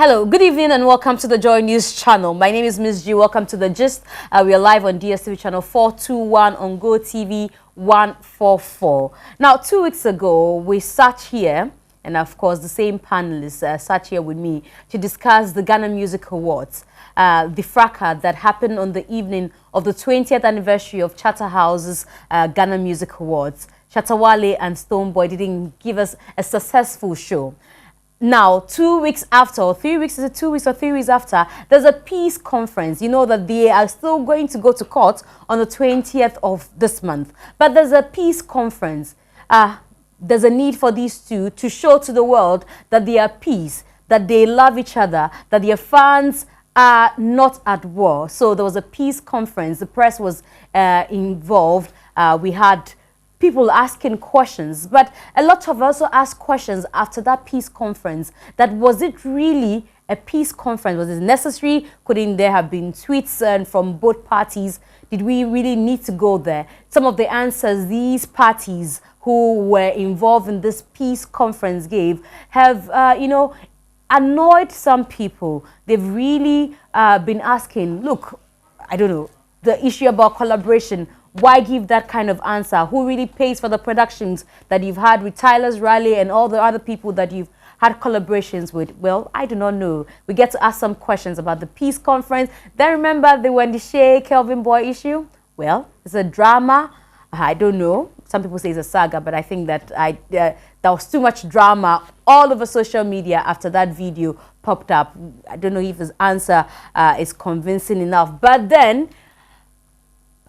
Hello, good evening and welcome to the Joy News channel. My name is Mzgee. Welcome to the Gist. We are live on DSTV channel 421 on Go TV 144. Now, 2 weeks ago, we sat here, and of course, the same panelists sat here with me to discuss the Ghana Music Awards, the fracas that happened on the evening of the 20th anniversary of Charterhouse's Ghana Music Awards. Shatta-Wale and Stonebwoy didn't give us a successful show. Now, 2 weeks after, or 3 weeks, is it 2 weeks or 3 weeks after, there's a peace conference. You know that they are still going to go to court on the 20th of this month. But there's a peace conference. There's a need for these two to show to the world that they are peace, that they love each other, that their fans are not at war. So there was a peace conference. The press was involved. We had people asking questions, but a lot of us also asked questions after that peace conference, that was it really a peace conference? Was it necessary? Couldn't there have been tweets from both parties? Did we really need to go there? Some of the answers these parties who were involved in this peace conference gave have, annoyed some people. They've really been asking, look, I don't know, the issue about collaboration. Why give that kind of answer? Who really pays for the productions that you've had with Tyler's Rally and all the other people that you've had collaborations with? Well, I do not know. We get to ask some questions about the peace conference. Then remember the Wendy Shea, Kelvin Boy issue? Well, it's a drama. I don't know. Some people say it's a saga, but I think that there was too much drama all over social media after that video popped up. I don't know if his answer is convincing enough. But then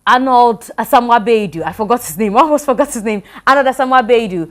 Arnold Asamoah Baidoo, I forgot his name, I almost forgot his name. Arnold Asamoah Baidoo,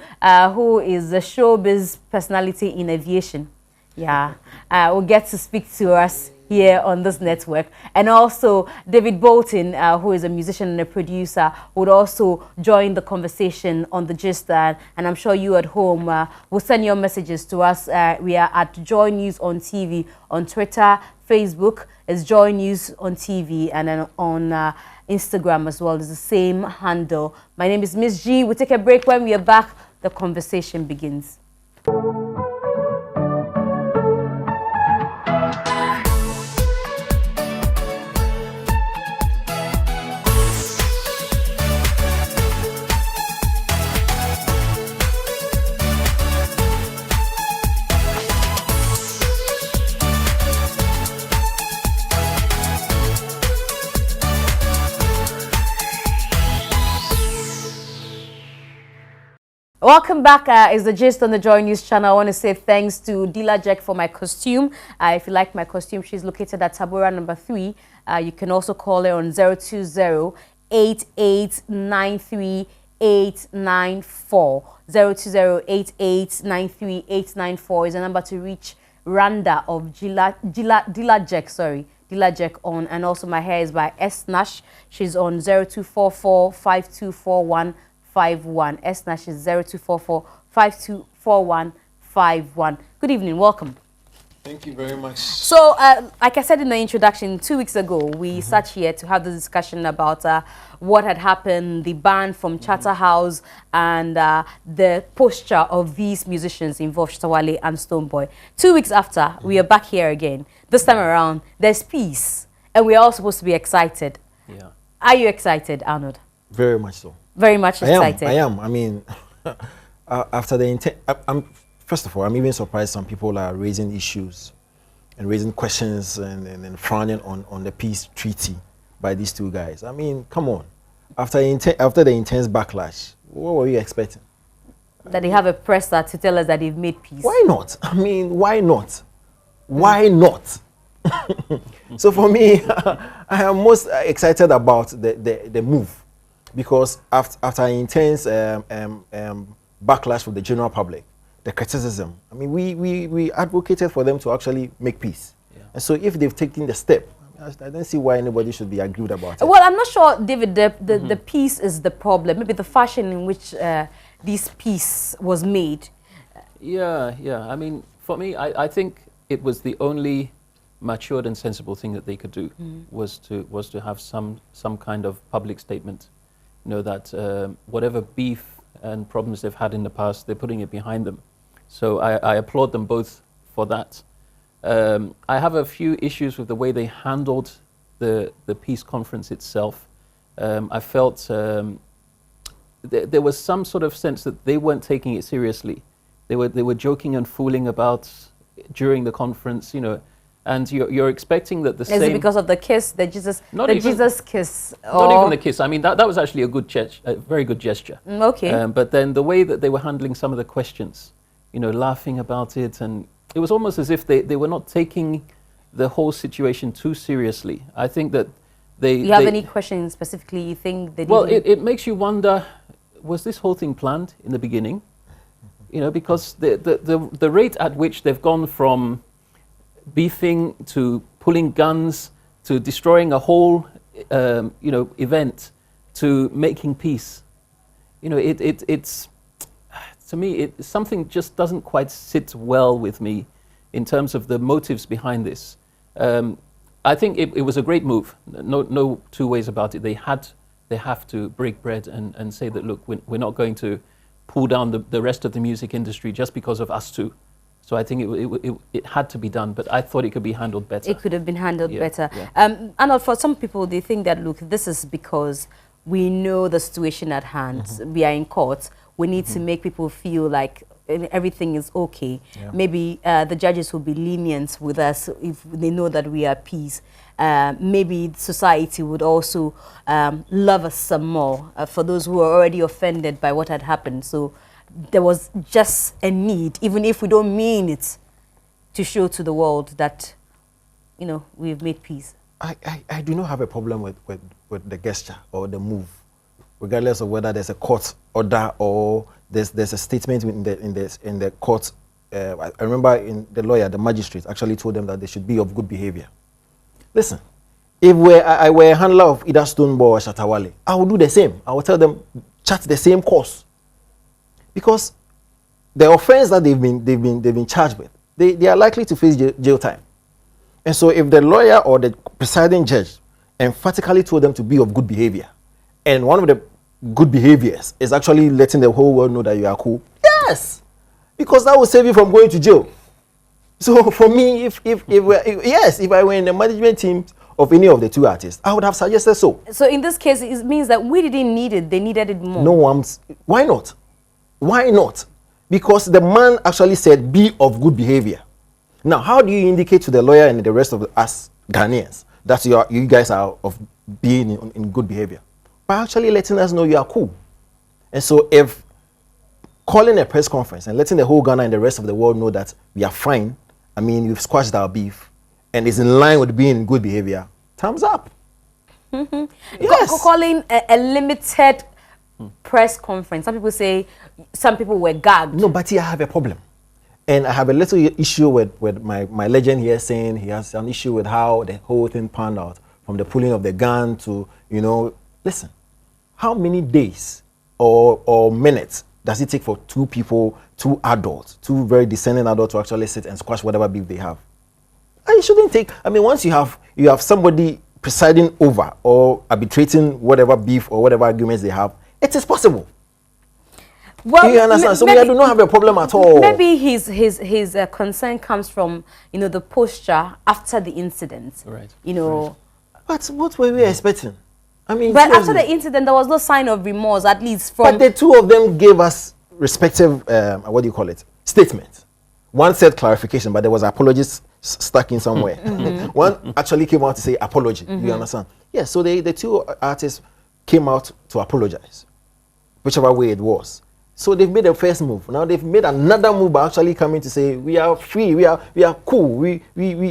who is a showbiz personality in aviation. Yeah, will get to speak to us here on this network. And also David Bolton, who is a musician and a producer, would also join the conversation on the Gist. And I'm sure you at home will send your messages to us. We are at JoyNews on TV on Twitter, Facebook is JoyNews on TV, and then on Instagram as well is the same handle. My name is Mzgee. We'll take a break. When we are back, the conversation begins. Welcome back. Is the Gist on the Joy News channel. I want to say thanks to Dila Jack for my costume. If you like my costume, she's located at Tabora number 3. You can also call her on 020-8893-894. 020-8893-894 is a number to reach Randa of Dila Jack, sorry. Dila Jack on, and also my hair is by S Nash. She's on 0244-524151. S Nash is 0244-524151. Good evening, welcome. Thank you very much. So, like I said in the introduction, 2 weeks ago, we sat here to have the discussion about what had happened, the ban from Charterhouse, and the posture of these musicians involved, Shatta-Wale and Stonebwoy. 2 weeks after, we are back here again. This time around, there's peace, and we're all supposed to be excited. Yeah. Are you excited, Arnold? Very much so. Very much excited. I am. I mean, after the intent, first of all, I'm even surprised some people are raising issues and raising questions and frowning on the peace treaty by these two guys. I mean, come on. After the intense backlash, what were you expecting? That they have a presser to tell us that they've made peace. Why not? I mean, why not? Why not? So for me, I am most excited about the move. Because after intense backlash from the general public, the criticism, I mean, we advocated for them to actually make peace. Yeah. And so if they've taken the step, I don't see why anybody should be aggrieved about it. Well, I'm not sure, David, the peace is the problem. Maybe the fashion in which this peace was made. Yeah. I mean, for me, I think it was the only matured and sensible thing that they could do was to have some kind of public statement. You know, that whatever beef and problems they've had in the past, they're putting it behind them. So I applaud them both for that. I have a few issues with the way they handled the peace conference itself. I felt there was some sort of sense that they weren't taking it seriously. They were joking and fooling about during the conference, you know, and you're expecting that the same. Is it because of the kiss, Jesus kiss? Not even the kiss. I mean, that was actually a very good gesture. Okay. But then the way that they were handling some of the questions, you know, laughing about it, and it was almost as if they were not taking the whole situation too seriously. I think that they... You have any questions specifically you think they didn't? Well, it makes you wonder, was this whole thing planned in the beginning? You know, because the rate at which they've gone from beefing to pulling guns to destroying a whole, you know, event to making peace, you know, it's to me, something just doesn't quite sit well with me in terms of the motives behind this. I think it was a great move. No two ways about it. They have to break bread and say that, look, we're not going to pull down the rest of the music industry just because of us two. So I think it had to be done, but I thought it could be handled better. It could have been handled better. Yeah. Arnold, for some people, they think that, look, this is because we know the situation at hand. We are in court. We need to make people feel like everything is okay. Yeah. Maybe the judges will be lenient with us if they know that we are at peace. Maybe society would also love us some more for those who are already offended by what had happened. So there was just a need, even if we don't mean it, to show to the world that, you know, we've made peace. I do not have a problem with the gesture or the move, regardless of whether there's a court order or there's a statement in the court. I remember the magistrate actually told them that they should be of good behavior. Listen, if I were a handler of either Stonebwoy or Shatta-Wale, I would do the same. I would tell them, chart the same course. Because the offense that they've been charged with, they are likely to face jail time. And so if the lawyer or the presiding judge emphatically told them to be of good behavior, and one of the good behaviors is actually letting the whole world know that you are cool, yes, because that will save you from going to jail. So for me, if I were in the management team of any of the two artists, I would have suggested so. So in this case, it means that we didn't need it; they needed it more. No, why not? Why not? Because the man actually said, be of good behavior. Now, how do you indicate to the lawyer and the rest of us Ghanaians that you guys are of being in good behavior? By actually letting us know you are cool. And so if calling a press conference and letting the whole Ghana and the rest of the world know that we are fine, I mean, we've squashed our beef, and is in line with being in good behavior, thumbs up. Yes. Calling a limited press conference. Some people say some people were gagged. No, but here I have a problem. And I have a little issue with my legend here saying he has an issue with how the whole thing panned out, from the pulling of the gun to, you know, listen, how many days or minutes does it take for two people, two adults, two very discerning adults to actually sit and squash whatever beef they have? And it shouldn't take, I mean, once you have somebody presiding over or arbitrating whatever beef or whatever arguments they have, it is possible. Well, you understand? So I do not have a problem at all. Maybe his concern comes from, you know, the posture after the incident. Right. You know. Right. But what were we expecting? I mean, but after the incident, there was no sign of remorse, at least from. But the two of them gave us respective, what do you call it, statements. One said clarification, but there was apologies stuck in somewhere. One actually came out to say apology. You understand? Yes. Yeah, so the two artists came out to apologize, whichever way it was. So they've made a first move. Now they've made another move by actually coming to say we are free, we are cool, we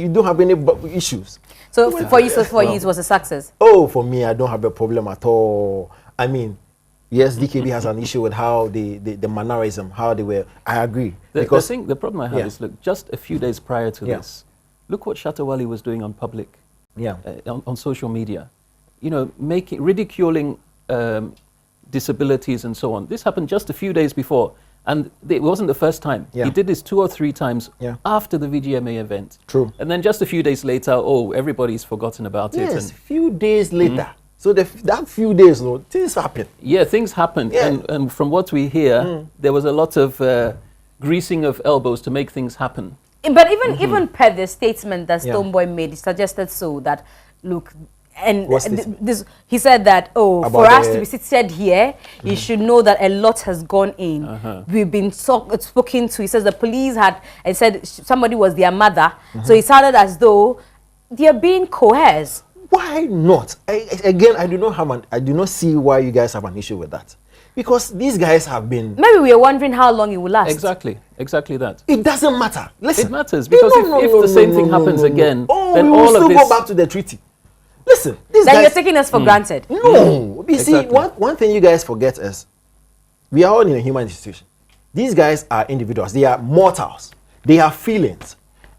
don't have any issues. So for you, it was a success. Oh, for me, I don't have a problem at all. I mean, yes, DKB has an issue with how the mannerism, how they were. I agree. Because the problem I have is, look, just a few days prior to this, look what Shatta-Wale was doing on public, on social media, you know, ridiculing disabilities and so on. This happened just a few days before, and it wasn't the first time. He did this 2 or 3 times after the VGMA event. True. And then just a few days later, everybody's forgotten about it. Yes, a few days later. So that few days, things happen. Yeah, things happened. Yeah. And from what we hear, there was a lot of greasing of elbows to make things happen. But even per the statement that Stonebwoy made, he suggested so that, look, and this he said that, oh, about for us to be seated here, you should know that a lot has gone in. We've been spoken to. He says the police had, and said somebody was their mother. So it sounded as though they are being coerced. Why not? Again, I do not see why you guys have an issue with that. Because these guys have been... Maybe we are wondering how long it will last. Exactly that. It doesn't matter. Listen. It matters, because if the same thing happens again, then we will all of still this... go back to the treaty. Listen, these then guys... you're taking us for granted. No. You see, one thing you guys forget is, we are all in a human institution. These guys are individuals. They are mortals. They have feelings.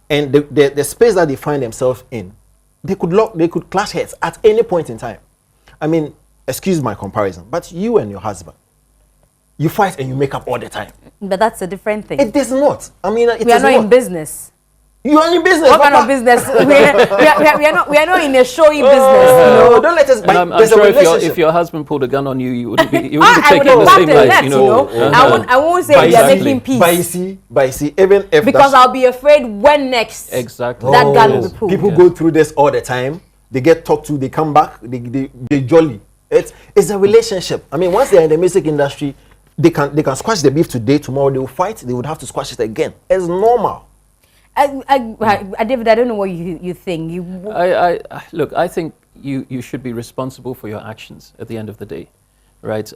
And the space that they find themselves in, they could clash heads at any point in time. I mean, excuse my comparison, but you and your husband, you fight and you make up all the time. But that's a different thing. It is not. I mean, we are not in business. You are in business. What kind of business? we are not in a showy business. No, don't let us. I'm sure if your husband pulled a gun on you, you wouldn't be taking the same life. I won't say we are making peace. But you see, even if because I'll be afraid when next that gun will be pulled. People go through this all the time. They get talked to. They come back. They jolly. It's a relationship. I mean, once they're in the music industry, they can squash the beef today. Tomorrow they will fight. They would have to squash it again. It's normal. David, I don't know what you think. Look, I think you should be responsible for your actions at the end of the day, right?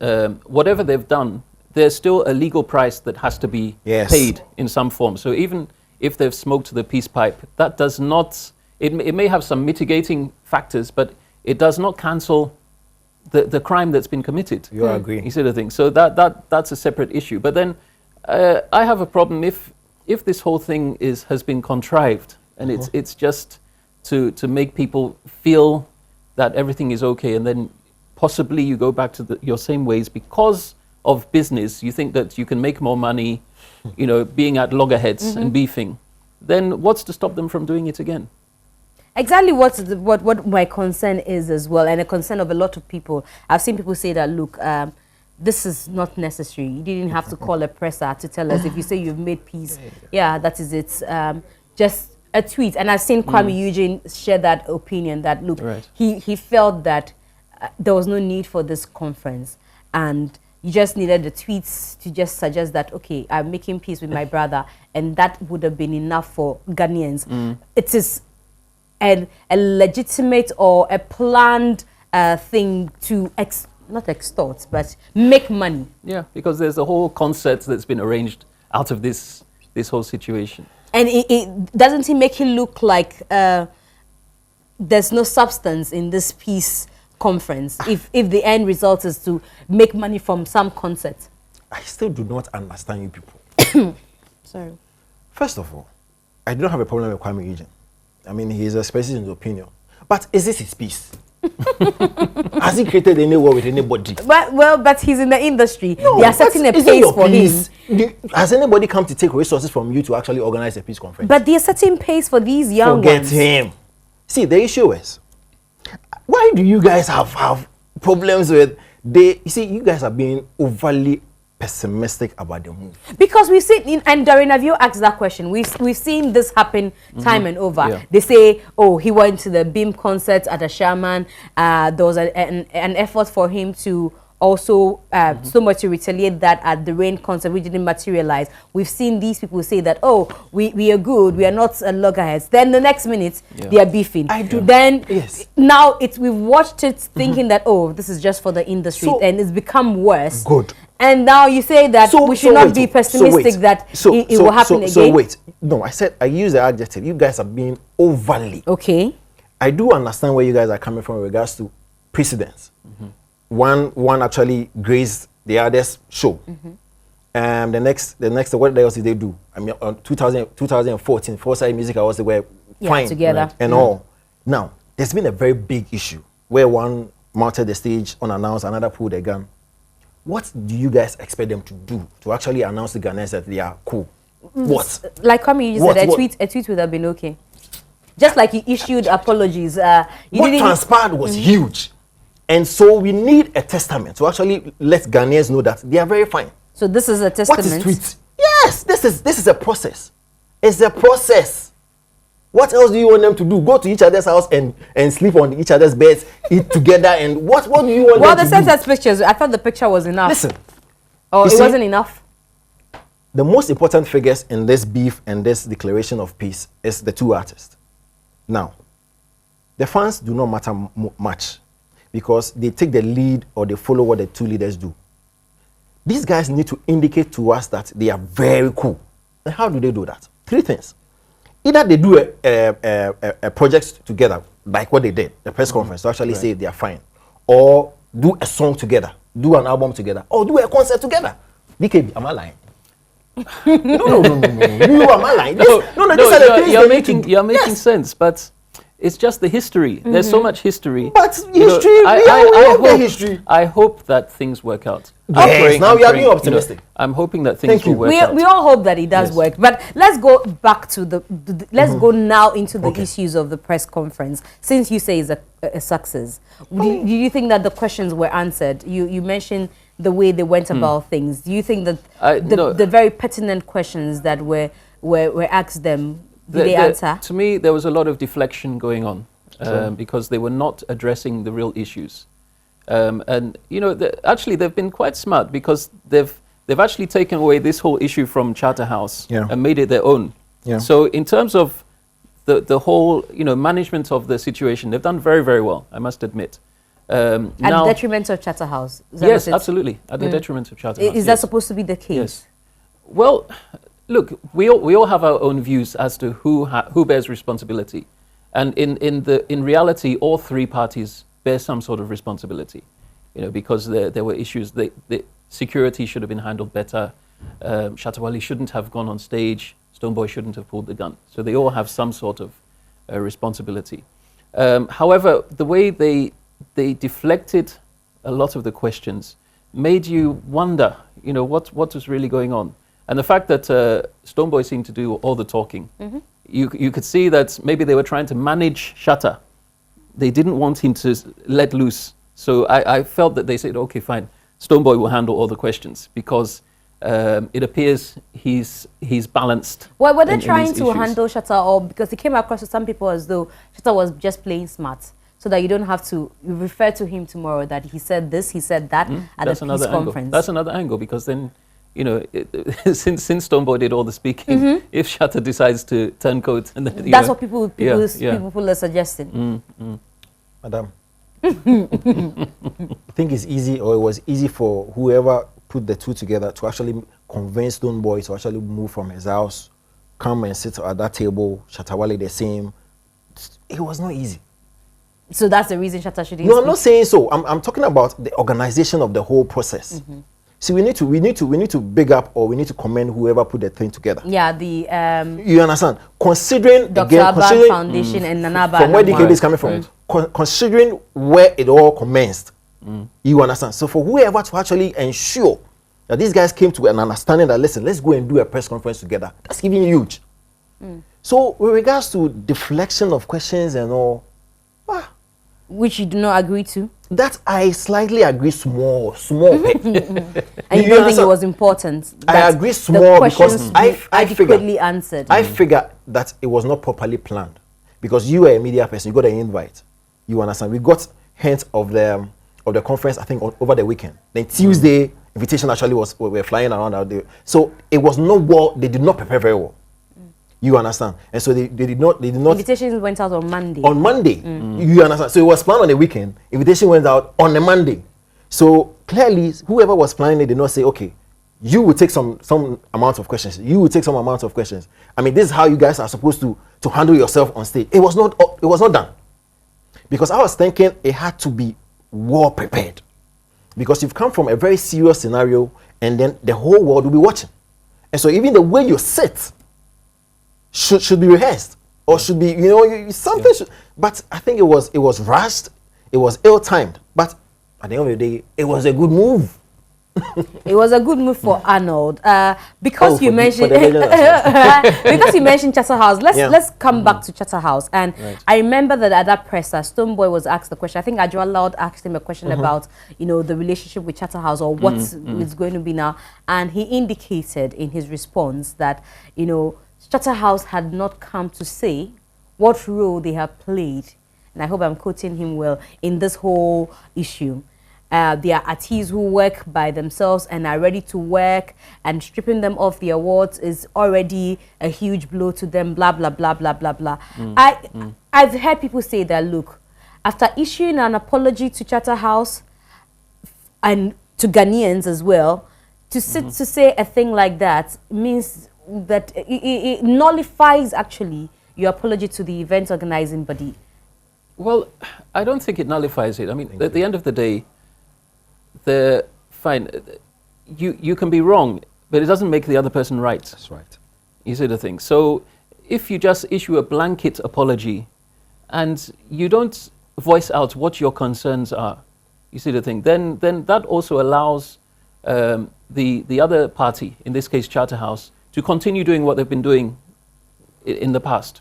Whatever they've done, there's still a legal price that has to be paid in some form. So even if they've smoked the peace pipe, that does not. It may have some mitigating factors, but it does not cancel the crime that's been committed. You agree? You see the thing. So that's a separate issue. But then I have a problem if this whole thing has been contrived and it's just to make people feel that everything is okay, and then possibly you go back to your same ways because of business. You think that you can make more money, being at loggerheads and beefing. Then what's to stop them from doing it again? Exactly what my concern is as well, and a concern of a lot of people. I've seen people say that, look, this is not necessary. You didn't have to call a presser to tell us if you say you've made peace. Yeah, that is it. Just a tweet. And I've seen Kwame Eugene share that opinion that, look, he felt that there was no need for this conference. And you just needed the tweets to just suggest that, okay, I'm making peace with my brother. And that would have been enough for Ghanaians. It is a legitimate or a planned thing to not extort, but make money. Yeah, because there's a whole concert that's been arranged out of this whole situation. And it doesn't make it look like there's no substance in this peace conference if the end result is to make money from some concert. I still do not understand you people. Sorry. First of all, I do not have a problem with Kwame Eugene. I mean, he is expressing his opinion. But is this his peace? Has he created any war with anybody? But he's in the industry. No, they are setting a pace for him. Has anybody come to take resources from you to actually organize a peace conference? But they are setting pace for these young ones. Forget him. See, the issue is, why do you guys have problems with... You see, you guys are being overly pessimistic about the move. Because we've seen, and Darren, have you asked that question? We've seen this happen time and over. Yeah. They say, oh, he went to the Beam concert at a Shaman. There was an effort for him to also so much to retaliate that at the Rain concert, which didn't materialize. We've seen these people say that, oh, we are good, we are not loggerheads. Then the next minute, they are beefing. Then now we've watched it thinking that, oh, this is just for the industry, and it's become worse. Good. And now you say that we should not be pessimistic that it will happen again. So wait, no, I used the adjective. You guys are being overly. Okay. I do understand where you guys are coming from in regards to precedence. One actually grazed the other's show. The next, what else did they do? I mean, on 2014, Foresight Music Awards, they were fine together and all. Now, there's been a very big issue where one mounted the stage unannounced, another pulled a gun. What do you guys expect them to do to actually announce to Ghanaians that they are cool? What? Like Kwame, you said a tweet would have been okay. Just like you issued apologies. What transpired was huge. And so we need a testament to actually let Ghanaians know that they are very fine. So this is a testament? What is tweet? Yes, this is a process. It's a process. What else do you want them to do? Go to each other's house and sleep on each other's beds, eat together, and what do you want them to do? Well, the census pictures, I thought the picture was enough. Listen. Or it wasn't enough? The most important figures in this beef and this declaration of peace is the two artists. Now, the fans do not matter much because they take the lead or they follow what the two leaders do. These guys need to indicate to us that they are very cool. And how do they do that? Three things. Either they do a project together, like what they did, the press conference, to actually say they are fine, or do a song together, do an album together, or do a concert together. DKB, am I lying? No. You am I lying? You're making sense, but it's just the history. There's so much history. But history, I hope that things work out. Yes, now you are being optimistic. I'm hoping that things will work out. We all hope that it does work. But let's go back to let's go now into the issues of the press conference. Since you say it's a success, do you think that the questions were answered? You mentioned the way they went about things. Do you think that the very pertinent questions that were asked them, did they answer? To me, there was a lot of deflection going on because they were not addressing the real issues. And you know, actually, they've been quite smart because they've actually taken away this whole issue from Charterhouse and made it their own. Yeah. So in terms of the whole management of the situation, they've done very, very well, I must admit. At the detriment of Charterhouse. Yes, absolutely. At the detriment of Charterhouse. Is that supposed to be the case? Yes. Well, look, we all have our own views as to who bears responsibility, and in reality, all three parties bear some sort of responsibility, because there were issues. The security should have been handled better. Shatta-Wale shouldn't have gone on stage. Stonebwoy shouldn't have pulled the gun. So they all have some sort of responsibility. However, the way they deflected a lot of the questions made you wonder, what was really going on. And the fact that Stonebwoy seemed to do all the talking, you could see that maybe they were trying to manage Shatta. They didn't want him to let loose. So I felt that they said, okay, fine, Stonebwoy will handle all the questions because it appears he's balanced. Well, were they trying to handle Shatta, or because it came across to some people as though Shatta was just playing smart, so that you don't have to refer to him tomorrow that he said this, he said that at the press conference? That's another angle, because then, since Stonebwoy did all the speaking, if Shatta decides to turn coat, and then, that's what people are suggesting. Madam, I think it's easy, or it was easy for whoever put the two together to actually convince Stonebwoy to actually move from his house, come and sit at that table, Shatta-Wale the same. It was not easy. So that's the reason Shatta shouldn't. No, I'm not saying so. I'm talking about the organization of the whole process. See, we need to big up, or we need to commend whoever put the thing together. Yeah, the you understand? Considering Dr. Aban Foundation and Nanaba, from where DKB is coming from, considering where it all commenced, you understand? So for whoever to actually ensure that these guys came to an understanding that, listen, let's go and do a press conference together, that's giving you huge. So with regards to deflection of questions and all, which you do not agree to? That I slightly agree small. And you don't think it was important? I agree small because I figure that it was not properly planned. Because you are a media person, you got an invite. You understand? We got hints of the conference, I think, over the weekend. Then Tuesday, invitation actually we were flying around out there. So it was not well, they did not prepare very well. You understand? And so they did not. Invitations went out on Monday. On Monday, you understand? So it was planned on the weekend. Invitation went out on a Monday. So clearly, whoever was planning it did not say, okay, you will take some amount of questions. You will take some amount of questions. I mean, this is how you guys are supposed to handle yourself on stage. It was not done. Because I was thinking it had to be well prepared. Because you've come from a very serious scenario, and then the whole world will be watching. And so even the way you sit should be rehearsed, or should be, something. But I think it was rushed, it was ill-timed. But at the end of the day, it was a good move. It was a good move for Arnold. Because you mentioned because you mentioned Charterhouse. Let's come back to Charterhouse. And I remember that at that presser, Stonebwoy was asked the question. I think Adjoa Loud asked him a question about the relationship with Charterhouse, or what it's going to be now. And he indicated in his response that Shatta-House had not come to say what role they have played, and I hope I'm quoting him well, in this whole issue. They are artists who work by themselves and are ready to work, and stripping them of the awards is already a huge blow to them, blah, blah, blah, blah, blah, blah. I've heard people say that, look, after issuing an apology to Shatta-House and to Ghanaians as well, to say a thing like that means that it nullifies actually your apology to the event organizing body. Well, I don't think it nullifies it. I mean, at the end of the day, fine, you can be wrong, but it doesn't make the other person right. That's right. You see the thing. So if you just issue a blanket apology and you don't voice out what your concerns are, you see the thing, then that also allows the other party, in this case Shatta-House, to continue doing what they've been doing in the past.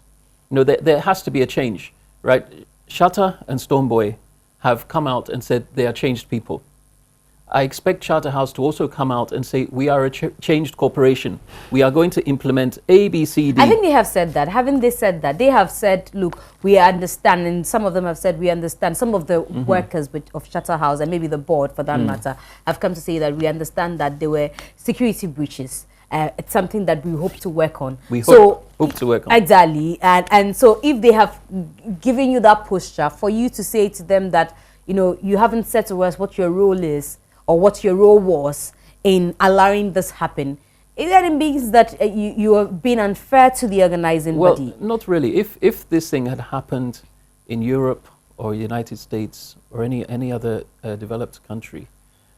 You know, there has to be a change, right? Shatta and Stonebwoy have come out and said they are changed people. I expect Shatta-House to also come out and say, we are a changed corporation. We are going to implement A, B, C, D. I think they have said that. Haven't they said that? They have said, look, we understand, and some of them have said we understand. Some of the workers of Shatta-House, and maybe the board for that matter, have come to say that we understand that there were security breaches. It's something that we hope to work on. We hope to work on. Exactly. And so if they have given you that posture, for you to say to them that, you know, you haven't said to us what your role is or what your role was in allowing this happen, it means that you are being unfair to the organizing body. Well, not really. If this thing had happened in Europe or United States or any other developed country,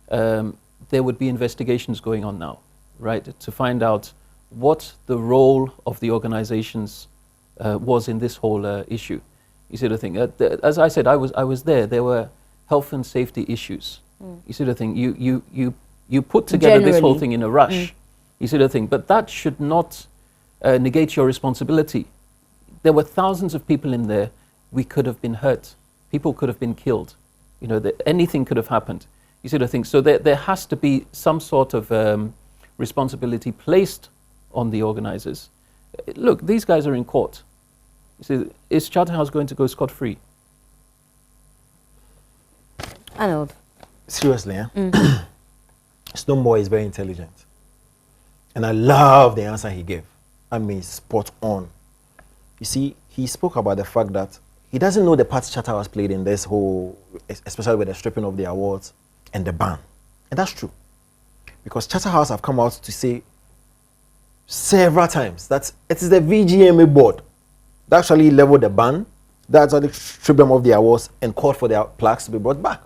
there would be investigations going on now, right, to find out what the role of the organizations was in this whole issue. You see the thing. As I said, I was there. There were health and safety issues. You see the thing. You put together this whole thing in a rush. You see the thing. But that should not negate your responsibility. There were thousands of people in there. We could have been hurt. People could have been killed. You know, anything could have happened. You see the thing. So there has to be some sort of responsibility placed on the organizers. Look, these guys are in court. You see, is Shatta-House going to go scot-free? Arnold. Seriously, Stonebwoy is very intelligent. And I love the answer he gave. I mean, spot on. You see, he spoke about the fact that he doesn't know the part Shatta-House played in this whole, especially with the stripping of the awards and the ban. And that's true. Because Shatta-House have come out to say several times that it is the VGMA board that actually leveled the ban, that actually stripped them of the awards and called for their plaques to be brought back.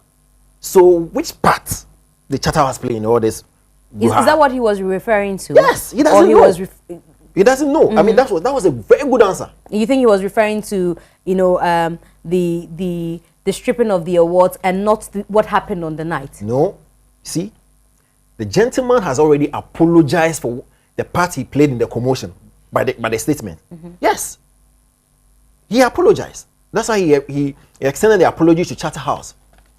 So which part did Shatta-House play in all this? Is that what he was referring to? Yes, he doesn't know. He doesn't know. I mean, that was a very good answer. You think he was referring to, you know, the stripping of the awards and not what happened on the night? No. See, the gentleman has already apologized for the part he played in the commotion by the statement. Yes. He apologized. That's why he extended the apology to Shatta-House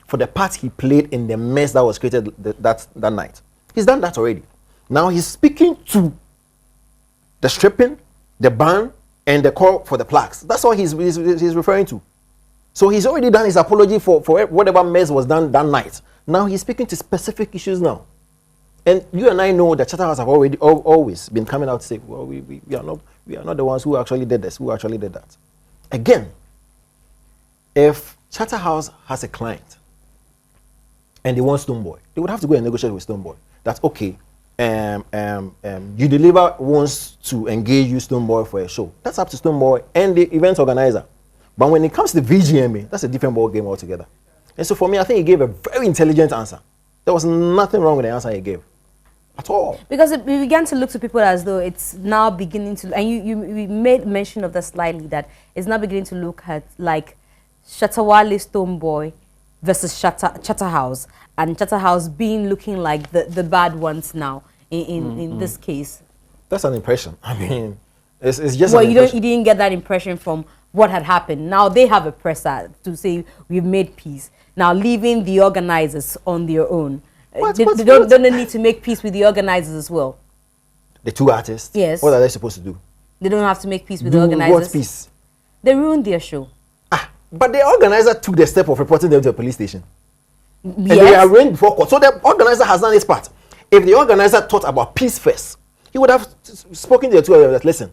for the part he played in the mess that was created that night. He's done that already. Now he's speaking to the stripping, the ban, and the call for the plaques. That's what he's referring to. So he's already done his apology for whatever mess was done that night. Now he's speaking to specific issues now. And you and I know that Shatta-House have always been coming out to say, well, we are not the ones who actually did this, who actually did that. Again, if Shatta-House has a client and they want Stonebwoy, they would have to go and negotiate with Stonebwoy. That's okay. Unilever wants to engage you, Stonebwoy, for a show. That's up to Stonebwoy and the event organizer. But when it comes to the VGMA, that's a different ball game altogether. And so for me, I think he gave a very intelligent answer. There was nothing wrong with the answer he gave. At all. Because we began to look to people as though it's now beginning to, and you made mention of that slightly, that it's now beginning to look at like Shatta-Wale Stonebwoy versus Shatta-House, and Shatta-House looking like the bad ones now in this case. That's an impression. I mean, it's just well, you didn't get that impression from what had happened. Now they have a presser to say we've made peace. Now leaving the organizers on their own. Don't they need to make peace with the organizers as well? The two artists? Yes. What are they supposed to do? They don't have to make peace with the organizers. What peace? They ruined their show. But the organizer took the step of reporting them to a police station. Yes. And they were arraigned before court. So the organizer has done his part. If the organizer thought about peace first, he would have spoken to the two of them that, listen,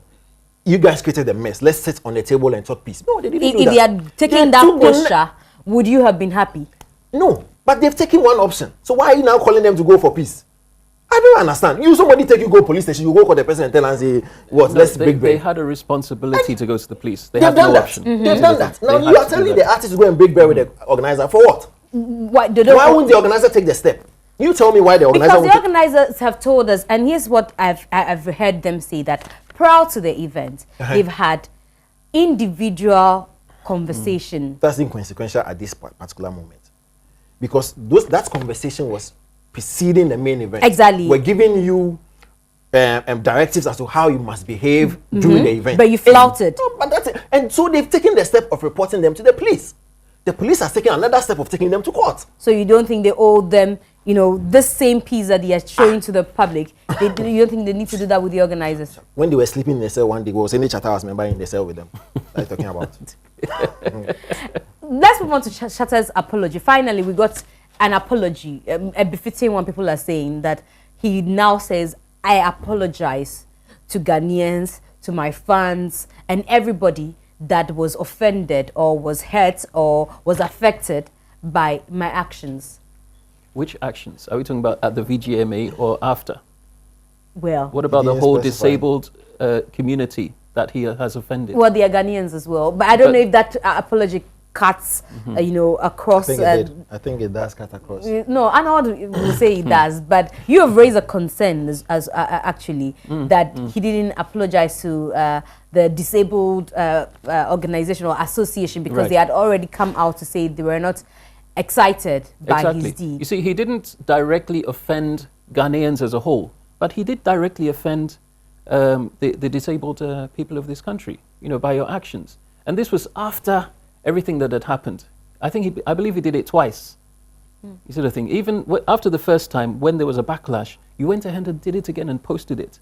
you guys created the mess. Let's sit on the table and talk peace. No, they didn't do that. If they had taken that posture, would you have been happy? No, but they've taken one option. So why are you now calling them to go for peace? I don't understand. Somebody take you go police station, you go call the person and tell and say, what, let's break bread. They had a responsibility to go to the police. They They've have done no that. option. They've done that. Now you are telling the artist to go and break bread with the organizer for what? Why won't the organizer take the step? You tell me why the organizer. Because the organizers have told us, and here's what I've heard them say, that prior to the event, they've had individual conversation. That's inconsequential at this particular moment, because that conversation was preceding the main event. Exactly. We're giving you directives as to how you must behave during the event. But you flouted. But that's it. And so they've taken the step of reporting them to the police. The police has taken another step of taking them to court. So you don't think they owe them, this same piece that they are showing to the public? You don't think they need to do that with the organizers? When they were sleeping in the cell one day, was any Shatta House member in the cell with them? What are you talking about? Let's move on to Shatta's apology. Finally, we got an apology, a befitting one. People are saying that he now says, I apologize to Ghanaians, to my fans, and everybody that was offended or was hurt or was affected by my actions. Which actions? Are we talking about at the VGMA or after? Well, what about the whole disabled community that he has offended? Well, they are Ghanaians as well. But I don't know if that apology cuts, across. I think it does cut across. No, Arnold will say it does, but you have raised a concern actually that he didn't apologize to the disabled organization or association because they had already come out to say they were not excited by his deed. You see, he didn't directly offend Ghanaians as a whole, but he did directly offend the disabled people of this country, by your actions. And this was after everything that had happened. I believe he did it twice. You see the thing. Even after the first time, when there was a backlash, you went ahead and did it again and posted it.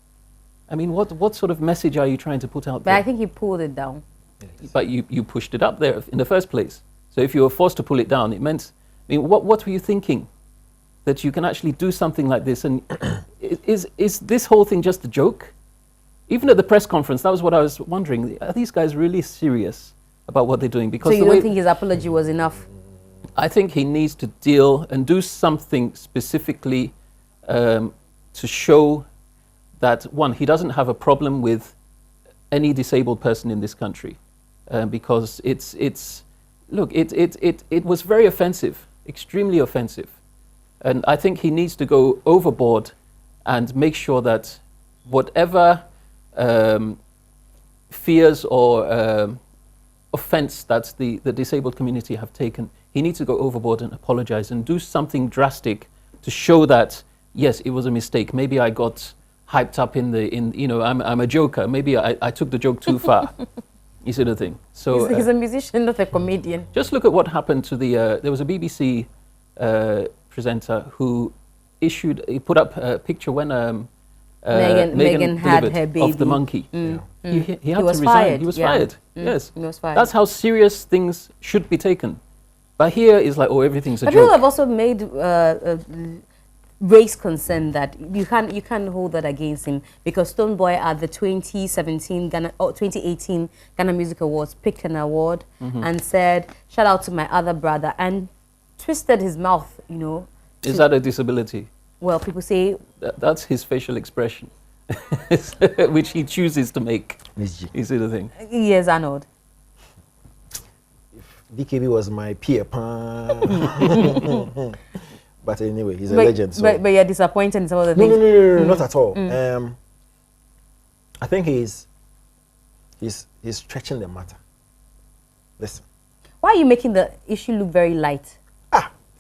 I mean, what sort of message are you trying to put out there? But I think he pulled it down. But you pushed it up there in the first place. So if you were forced to pull it down, it meant, what were you thinking? That you can actually do something like this? And is this whole thing just a joke? Even at the press conference, that was what I was wondering. Are these guys really serious about what they're doing? Because so you don't think his apology was enough? I think he needs to deal and do something specifically to show that, one, he doesn't have a problem with any disabled person in this country, because it was very offensive, extremely offensive. And I think he needs to go overboard and make sure that whatever fears or offense that the disabled community have taken, he needs to go overboard and apologize and do something drastic to show that, yes, it was a mistake. Maybe I got hyped up I'm a joker. Maybe I took the joke too far. You see the thing. So he's a musician, not a comedian. Just look at what happened to there was a BBC presenter who put up a picture when Megan had her baby of the monkey. He had to resign. Fired. He was fired. Yes, he was fired. That's how serious things should be taken. But here is like, everything's a joke. People have also made raised concern that you can't hold that against him because Stonebwoy at the 2018 Ghana Music Awards picked an award and said, "Shout out to my other brother," and twisted his mouth. Is that a disability? Well, people say that's his facial expression, which he chooses to make. Mzgee. You see the thing? Yes, Arnold. DKB was my peer. But anyway, he's a legend. So. But you're disappointed in some of the things? No, not at all. I think he's stretching the matter. Listen. Why are you making the issue look very light?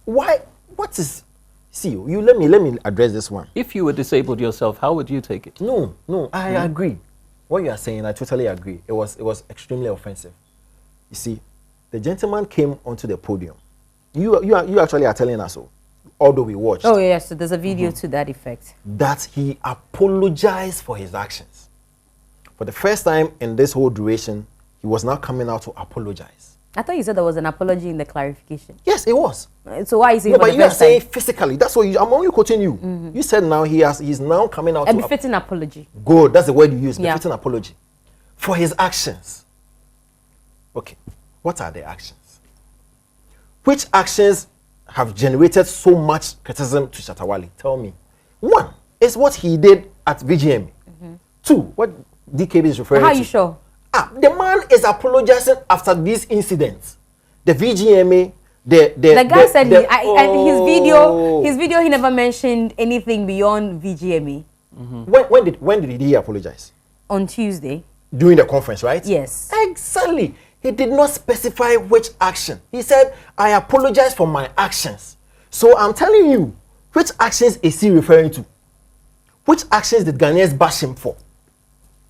Why? What is... See, you let me address this one. If you were disabled yourself, how would you take it? No, I agree. What you are saying, I totally agree. It was extremely offensive. You see, the gentleman came onto the podium. You actually are telling us so. Although we watched. Oh yes, so there's a video to that effect. That he apologized for his actions. For the first time in this whole duration, he was now coming out to apologize. I thought you said there was an apology in the clarification. Yes, it was. So why is he? No, but you are saying physically. That's what I'm only quoting you. You said now he's now coming out a to befitting apology. Good. That's the word you use. Yeah. Befitting apology for his actions. Okay, what are the actions? Which actions have generated so much criticism to Shatta Wale? Tell me. One is what he did at VGM. Two, what DKB is referring to. How are you sure? The man is apologizing after this incident. The VGMA, the guy said his video he never mentioned anything beyond VGMA. When did he apologize? On Tuesday. During the conference, right? Yes. Exactly. He did not specify which action. He said, I apologize for my actions. So I'm telling you, which actions is he referring to? Which actions did Ghanaians bash him for?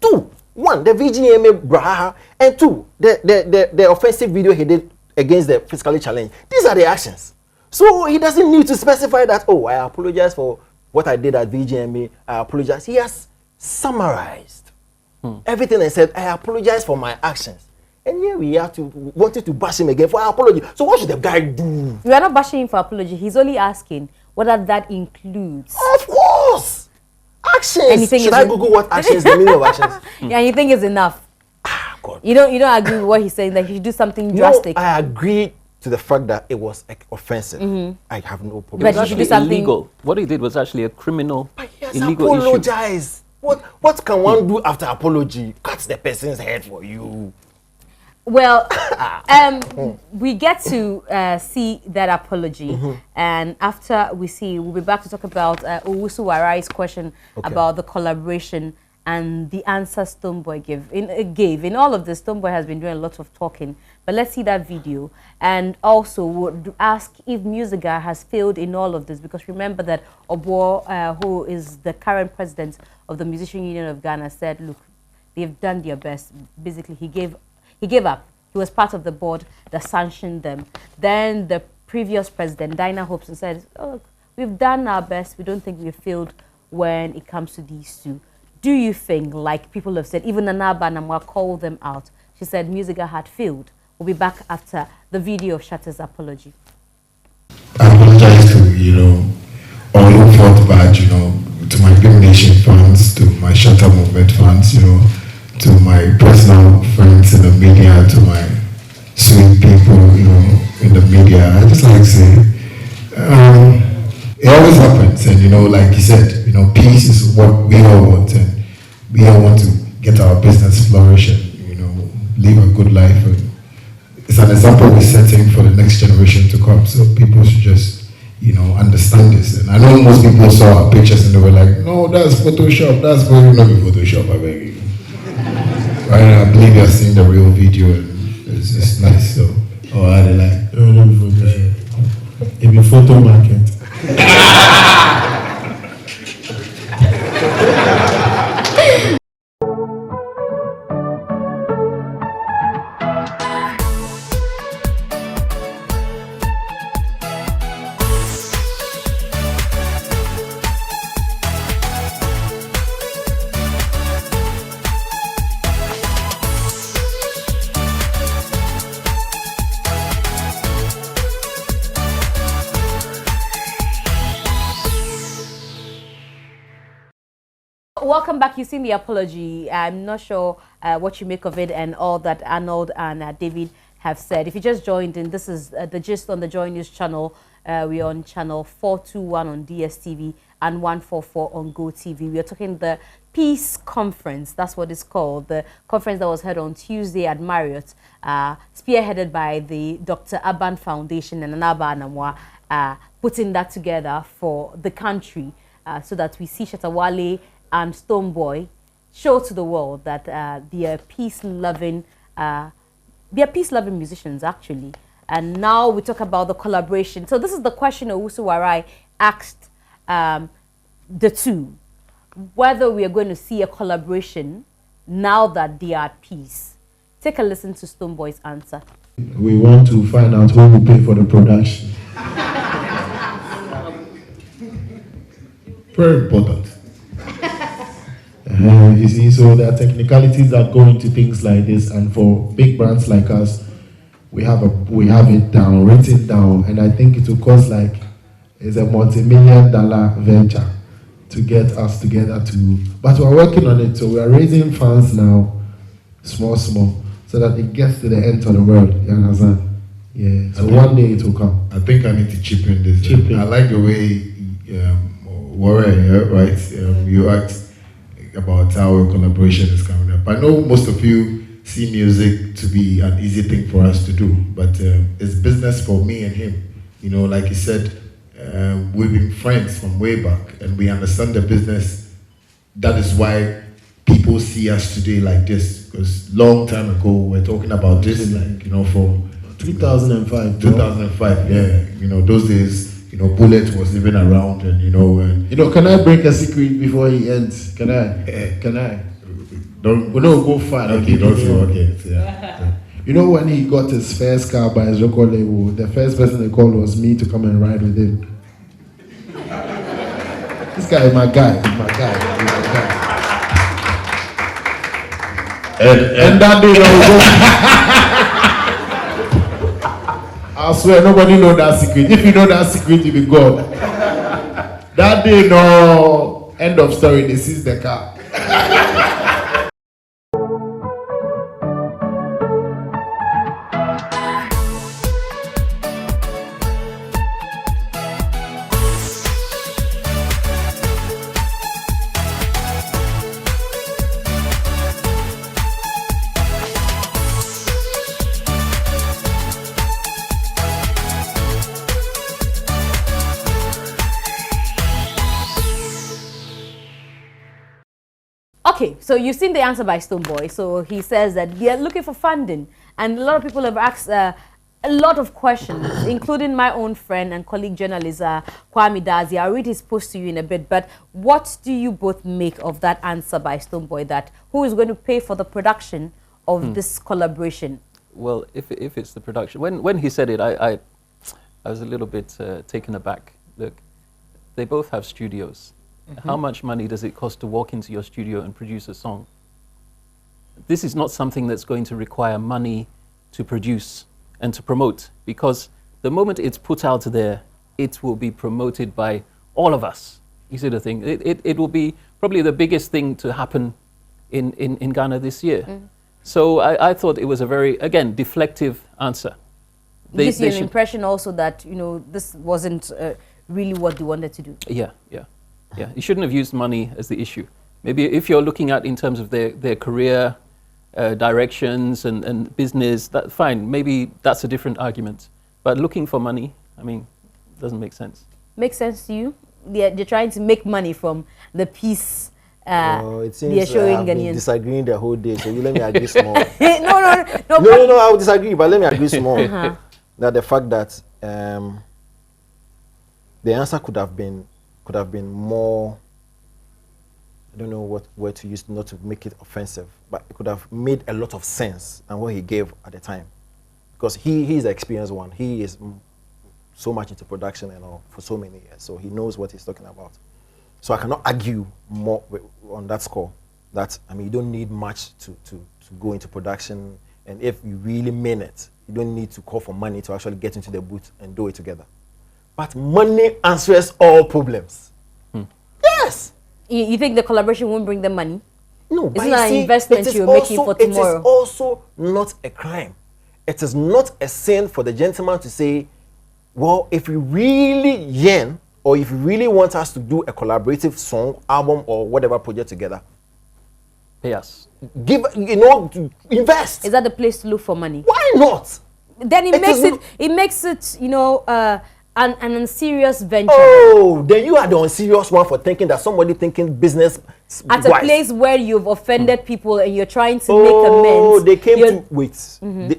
Two. One, the VGMA braha, and two, the offensive video he did against the physically challenged. These are the actions. So he doesn't need to specify that, oh, I apologize for what I did at VGMA. I apologize. He has summarized everything and said, I apologize for my actions. And here we have to wanted to bash him again for apology. So what should the guy do? We are not bashing him for apology. He's only asking whether that includes. Of course. Actions. Anything should I Google what actions, the meaning of actions? Yeah, you think it's enough? God. You don't agree with what he's saying, that he should do something drastic? No, I agree to the fact that it was offensive. I have no problem. But It was you should do actually something illegal. What he did was actually a criminal, But he has illegal issue. apologized. What can one do after apology? Cut the person's head for you. Well, we get to see that apology, and after we see, we'll be back to talk about Owusu Warai's question about the collaboration and the answer Stonebwoy gave. In all of this, Stonebwoy has been doing a lot of talking, but let's see that video, and also would ask if MUSIGA has failed in all of this, because remember that Obo, who is the current president of the Musician Union of Ghana, said, look, they've done their best. Basically, he gave up. He was part of the board that sanctioned them. Then the previous president, Dinah Hobson, said, oh, we've done our best. We don't think we've failed when it comes to these two. Do you think, like people have said, even Anaba Namwa called them out, she said MUSIGA had failed? We'll be back after the video of Shatta's apology. I apologize to, all who fought bad, to my Big Nation fans, to my Shatta movement fans, to my personal friends in the media, to my sweet people, in the media. I just like to say, it always happens, and like you said, peace is what we all want, and we all want to get our business flourishing, live a good life. And it's an example we're setting for the next generation to come. So people should just, understand this. And I know most people saw our pictures and they were like, no, that's Photoshop. That's very not Photoshop, I beg you. Right, I believe you're seeing the real video, and it's nice. So, I like. Oh, no, Photoshop. If you photo market. Welcome back. You've seen the apology. I'm not sure what you make of it and all that Arnold and David have said. If you just joined in, this is the gist on the JoyNews channel. We're on channel 421 on DSTV and 144 on GoTV. We are talking the Peace Conference. That's what it's called. The conference that was held on Tuesday at Marriott, spearheaded by the Dr. Aban Foundation and Anaba Anamwa, putting that together for the country so that we see Shatta Wale and Stonebwoy show to the world that they are peace-loving musicians, actually. And now we talk about the collaboration. So this is the question Owusu Warai asked the two, whether we are going to see a collaboration now that they are at peace. Take a listen to Stonebwoy's answer. We want to find out who will pay for the production. Very important. You see, so there are technicalities that go into things like this, and for big brands like us, we have it down, written down, and I think it will cost like it's a multi-million-dollar venture to get us together but we're working on it, so we are raising funds now, small, so that it gets to the end of the world. You understand? Yeah. So one day it will come. I think I need to chip in this. I like the way Warren, right? You asked about how a collaboration is coming up. I know most of you see music to be an easy thing for us to do, but it's business for me and him. You know, like you said, we've been friends from way back, and we understand the business. That is why people see us today like this, because long time ago we're talking about this, like, you know, from 2005. 2005, yeah. You know, those days, you know, Bullet was even around, and you know, can I break a secret before he ends? Can I? Don't go far. Okay, don't go. Okay, yeah. You know, when he got his first car by his record label, the first person they called was me to come and ride with him. This guy is my guy. He's my guy. And that day, I swear, nobody know that secret. If you know that secret, you be God. That day, no, end of story, they seized the car. Okay, so you've seen the answer by Stonebwoy. So he says that they're looking for funding, and a lot of people have asked a lot of questions, including my own friend and colleague journalist Kwame Dazi. I'll read his post to you in a bit, but what do you both make of that answer by Stonebwoy, that who is going to pay for the production of this collaboration? Well, if it's the production, when he said it, I was a little bit taken aback. Look, they both have studios. How much money does it cost to walk into your studio and produce a song? This is not something that's going to require money to produce and to promote, because the moment it's put out there, it will be promoted by all of us. You see the thing? It will be probably the biggest thing to happen in Ghana this year. So I thought it was a very, again, deflective answer. Gives you an impression also that, you know, this wasn't really what they wanted to do. Yeah. You shouldn't have used money as the issue. Maybe if you're looking at in terms of their career directions and business, that fine. Maybe that's a different argument. But looking for money, I mean, doesn't make sense. Makes sense to you? They're trying to make money from the piece. It seems they're showing I've been Ghanaians disagreeing the whole day, so you let me agree small. No, I will disagree, but let me agree small. That the fact that the answer could have been more, I don't know what word to use not to make it offensive, but it could have made a lot of sense than what he gave at the time. Because he is the experienced one. He is so much into production and all for so many years, so he knows what he's talking about. So I cannot argue more on that score. That, I mean, you don't need much to go into production, and if you really mean it, you don't need to call for money to actually get into the booth and do it together. But money answers all problems. Yes. You think the collaboration won't bring them money? No, it's not an investment you're making for tomorrow. It is also not a crime. It is not a sin for the gentleman to say, well, if you really yearn, or if you really want us to do a collaborative song, album, or whatever project together, pay us. Give, invest. Is that the place to look for money? Why not? Then it makes it, you know, an unserious venture. Oh, then you are the unserious one for thinking that somebody thinking business at a place where you've offended people and you're trying to make amends. Oh, they came to wait.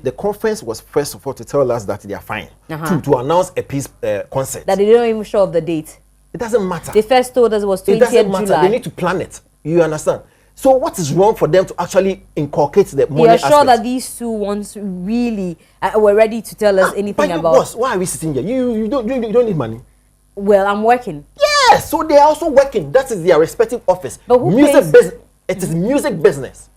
The conference was first of all to tell us that they are fine. To announce a peace concert. That they don't even show up the date. It doesn't matter. They first told us it was 20th It doesn't matter. July. They need to plan it. You understand? So what is wrong for them to actually inculcate the money aspect? You're sure that these two ones really were ready to tell us anything about? Boss, why are we sitting here? You don't need money. Well, I'm working. Yes, so they are also working. That is their respective office. But who pays? It is music business.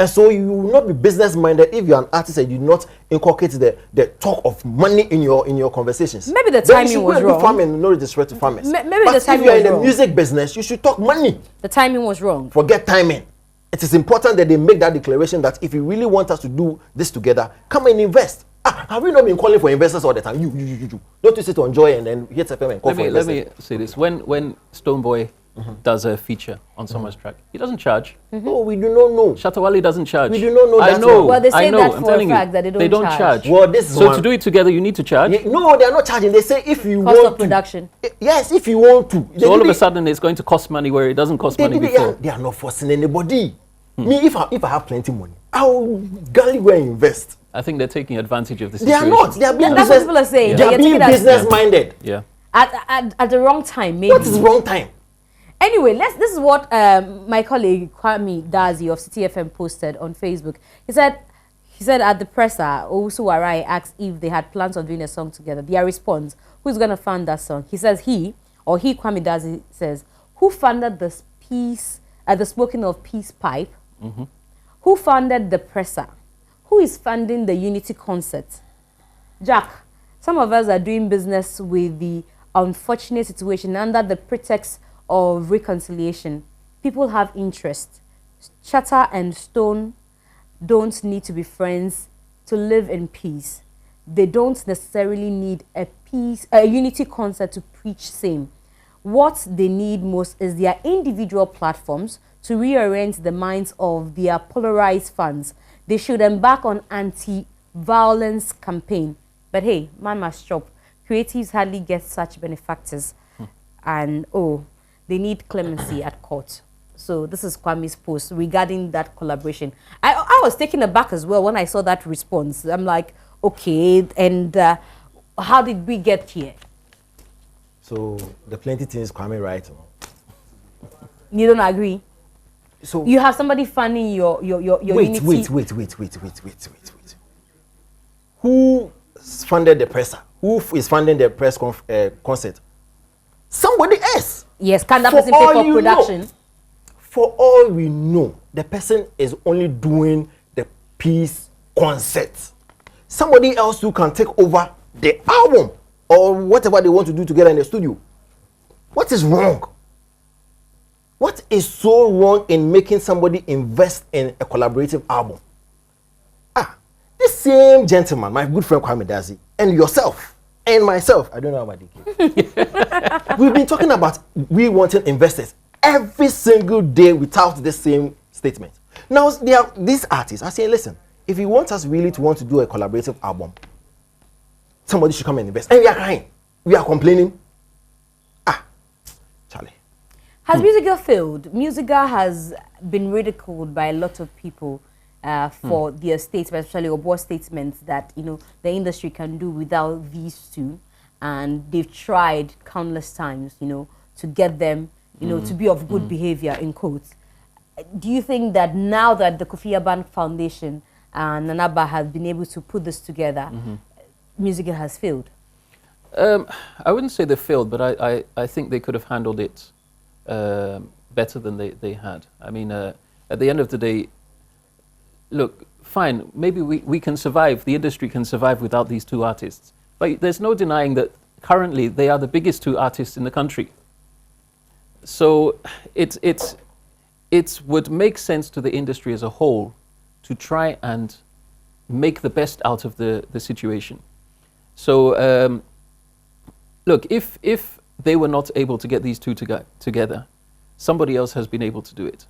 And so you will not be business minded if you're an artist and you not inculcate the talk of money in your conversations. Maybe the timing was wrong. Farming, no disrespect to farmers. Maybe but the timing if you're was in wrong. the music business, you should talk money. The timing was wrong. Forget timing. It is important that they make that declaration that if you really want us to do this together, come and invest. Have we not been calling for investors all the time? You. Don't you sit to enjoy and then hit FM and call for investors? Let me say this. When Stoneboy does a feature on someone's track, he doesn't charge. No, we do not know. Shatta-Wale doesn't charge. We do not know I that. know. Well, they say I know. that I'm for a telling fact you, that they don't charge. Well, this is so one. to do it together, you need to charge. No, they are not charging. They say if you Cost want of production. Yes, if you want to. So all of a sudden, it's going to cost money where it doesn't cost money before. They are not forcing anybody. Me, if I have plenty money, I will gladly go and invest. I think they're taking advantage of the They situation. are not. They are being That's what people are saying. They are You're being taking business minded. Yeah. At the wrong time, maybe. What is wrong time? Anyway, this is what my colleague Kwame Dazi of City FM posted on Facebook. He said at the presser, Owusu Warai asked if they had plans on doing a song together. Their response, who's going to fund that song? He says Kwame Dazi says, who funded this piece, the Smoking of Peace pipe? Who funded the presser? Who is funding the Unity concert? Jack, some of us are doing business with the unfortunate situation under the pretext of reconciliation. People have interest. Shatta and Stone don't need to be friends to live in peace. They don't necessarily need a Unity concert to preach same. What they need most is their individual platforms to rearrange the minds of their polarized fans. They should embark on anti-violence campaign. But hey, man must stop. Creatives hardly get such benefactors. And they need clemency at court. So this is Kwame's post regarding that collaboration. I was taken aback as well when I saw that response. I'm like, okay, and how did we get here? So the plenty things Kwame right. You don't agree? So you have somebody funding your Unity. Wait. Who funded the presser? Who is funding the press concert? Somebody else. Yes, can that person pay for production? For all we know, the person is only doing the peace concert. Somebody else who can take over the album or whatever they want to do together in the studio. What is wrong? What is so wrong in making somebody invest in a collaborative album? This same gentleman, my good friend Kwame Dazi, and yourself, and myself, I don't know about DK. We've been talking about we wanting investors every single day without the same statement. Now, these artists are saying, listen, if you want us really to want to do a collaborative album, somebody should come and invest. And we are crying. We are complaining. Charlie. Has MUSIGA failed? MUSIGA has been ridiculed by a lot of people for their statements, especially Obo's statements that the industry can do without these two, and they've tried countless times, to get them, to be of good behavior in quotes. Do you think that now that the Kofi Aban Foundation and Nanaba has been able to put this together, MUSIGA has failed? I wouldn't say they failed, but I think they could have handled it better than they had. I mean, at the end of the day, look, fine, maybe we can survive, the industry can survive without these two artists. But there's no denying that currently they are the biggest two artists in the country. So it would make sense to the industry as a whole to try and make the best out of the situation. So look, if they were not able to get these two together, somebody else has been able to do it,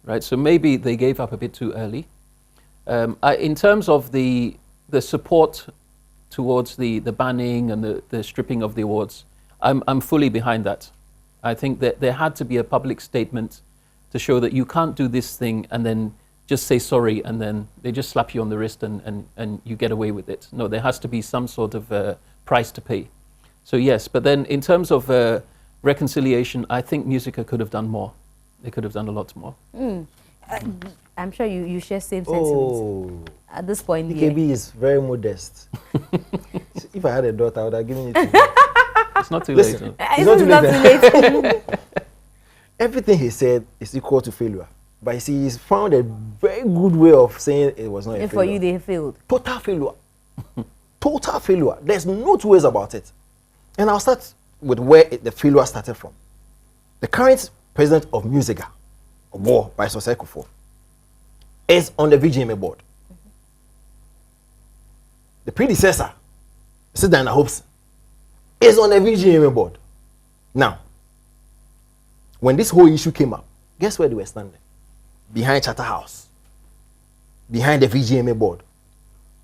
right? So maybe they gave up a bit too early. In terms of the support towards the banning and the stripping of the awards, I'm fully behind that. I think that there had to be a public statement to show that you can't do this thing and then just say sorry and then they just slap you on the wrist and you get away with it. No, there has to be some sort of price to pay. So yes, but then in terms of reconciliation, I think MUSIGA could have done more. They could have done a lot more. I'm sure you share same sentiments at this point. KB is very modest. If I had a daughter, I would have given it to her. It's not too Listen, late. It's not too late. Everything he said is equal to failure. But you see, he's found a very good way of saying it was not a failure. And for you, they failed. Total failure. Total failure. There's no two ways about it. And I'll start with where the failure started from. The current president of MUSIGA, War by Sosai, is on the VGMA board. The predecessor, Sidana Hopes, is on the VGMA board. Now, when this whole issue came up, guess where they were standing? Behind Chatter House, behind the VGMA board.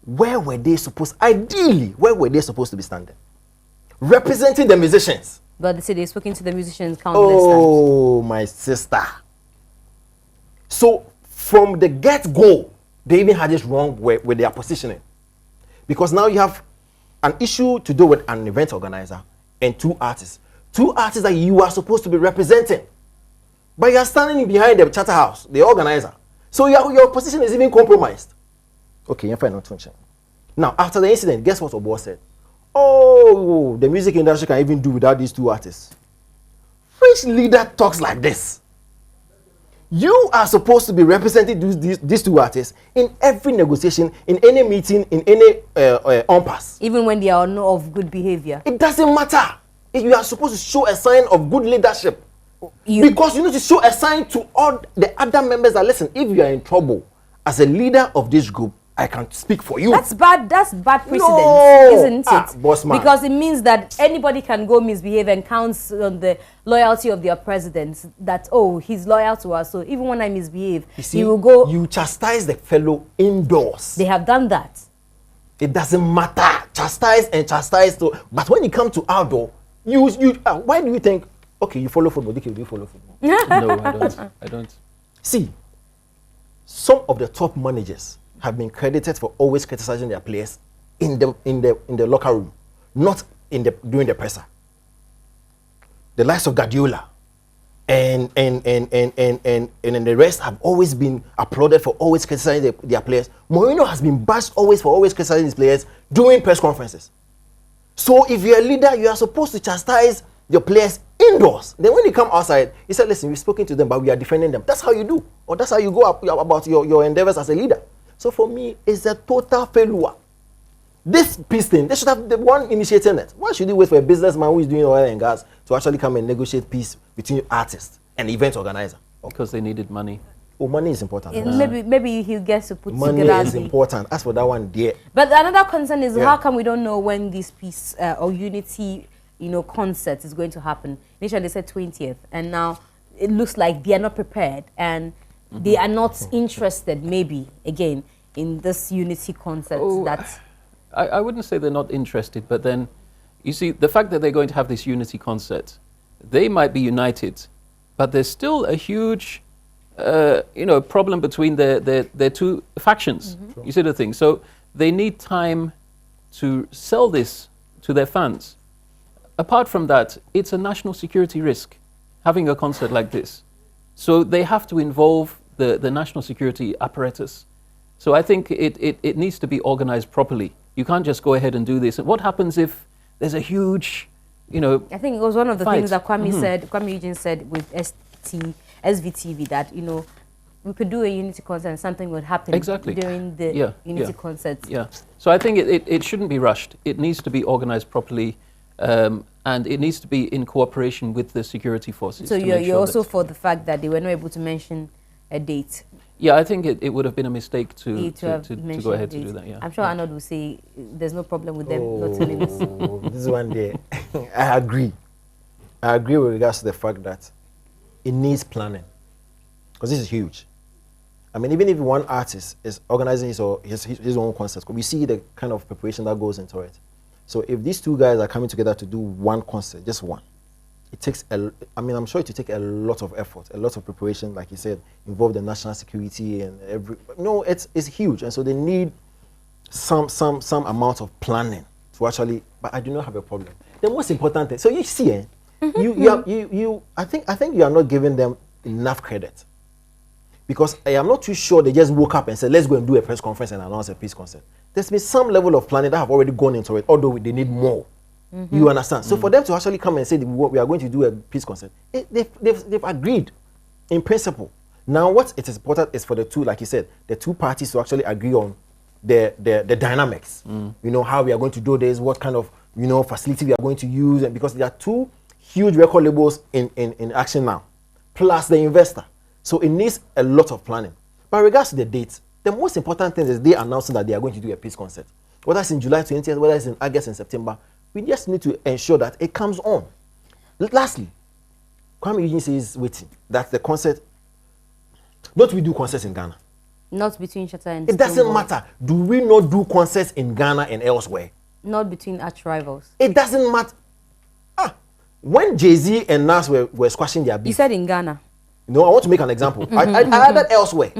Where were they supposed, ideally, where were they supposed to be standing? Representing the musicians. But they said they've spoken to the musicians countless times. Oh, my sister. So, from the get-go, they even had this wrong with their positioning. Because now you have an issue to do with an event organizer and two artists. Two artists that you are supposed to be representing. But you are standing behind the Chatter House, the organizer. So your position is even compromised. Okay, you're fine. Now, after the incident, guess what Obo said? Oh, the music industry can even do without these two artists. Which leader talks like this? You are supposed to be representing these two artists in every negotiation, in any meeting, in any impasse. Even when they are not of good behavior. It doesn't matter. You are supposed to show a sign of good leadership. Because you need to show a sign to all the other members that, listen, if you are in trouble, as a leader of this group, I can speak for you. That's bad precedent, No. isn't it? Boss man. Because it means that anybody can go misbehave and counts on the loyalty of their president, that, oh, he's loyal to us, so even when I misbehave, See, he will go. You chastise the fellow indoors. They have done that. It doesn't matter. Chastise and chastise. But when you come to outdoor, why do you think, okay, you follow football, do you follow football? No, I don't. See, some of the top managers have been credited for always criticizing their players in the locker room, not during the presser. The likes of Guardiola and the rest have always been applauded for always criticizing their players. Mourinho has been bashed always for always criticizing his players during press conferences. So if you're a leader, you are supposed to chastise your players indoors. Then when you come outside, you say, listen, we've spoken to them, but we are defending them. That's how you do. Or that's how you go about your endeavors as a leader. So for me, it's a total failure. This peace thing, they should have the one initiating it. Why should you wait for a businessman who is doing oil and gas to actually come and negotiate peace between artists and event organizer? Because they needed money. Oh, money is important. Maybe he'll get to put money together. is important. As for that one, dear. But another concern is how come we don't know when this peace or unity, concert is going to happen? Initially they said 20th, and now it looks like they are not prepared and they are not interested, maybe again, in this unity concert. I wouldn't say they're not interested, but then you see the fact that they're going to have this unity concert, they might be united, but there's still a huge problem between their two factions. You see the thing. So they need time to sell this to their fans. Apart from that, it's a national security risk having a concert like this. So they have to involve the national security apparatus. So I think it needs to be organized properly. You can't just go ahead and do this. And what happens if there's a huge, I think it was one of the fight. things that Kwame Eugene said with SVTV that, we could do a unity concert and something would happen during the unity concerts. Yeah. So I think it shouldn't be rushed. It needs to be organized properly, and it needs to be in cooperation with the security forces. So you're also for the fact that they were not able to mention a date? Yeah, I think it would have been a mistake to go ahead to do that. Yeah, I'm sure Arnold will say there's no problem with them not telling us. This is one day. I agree with regards to the fact that it needs planning, because this is huge. I mean, even if one artist is organizing his own concert, we see the kind of preparation that goes into it. So if these two guys are coming together to do one concert, just one, it takes I'm sure it will take a lot of effort, a lot of preparation, like you said, involve the national security and it's huge, and so they need some amount of planning to actually. But I do not have a problem. The most important thing, so you see, I think you are not giving them enough credit, because I am not too sure they just woke up and said, let's go and do a press conference and announce a peace concert. There's been some level of planning that have already gone into it, although they need more. You understand? So for them to actually come and say we are going to do a peace concert, they've agreed in principle. Now, what it is important is for the two, like you said, the two parties to actually agree on the dynamics. You know, how we are going to do this, what kind of, you know, facility we are going to use, and because there are two huge record labels in action now, plus the investor. So it needs a lot of planning. But regards to the dates, the most important thing is they announcing that they are going to do a peace concert. Whether it's in July 20th, whether it's in August and September, we just need to ensure that it comes on. Lastly, Kwame Eugene says, waiting, that the concert, don't we do concerts in Ghana? Not between Shatta and It doesn't Stonebwoy. matter. Do we not do concerts in Ghana and elsewhere? Not between arch rivals. It doesn't matter. When Jay-Z and Nas were squashing their beef. You said in Ghana. No, I want to make an example. I added elsewhere.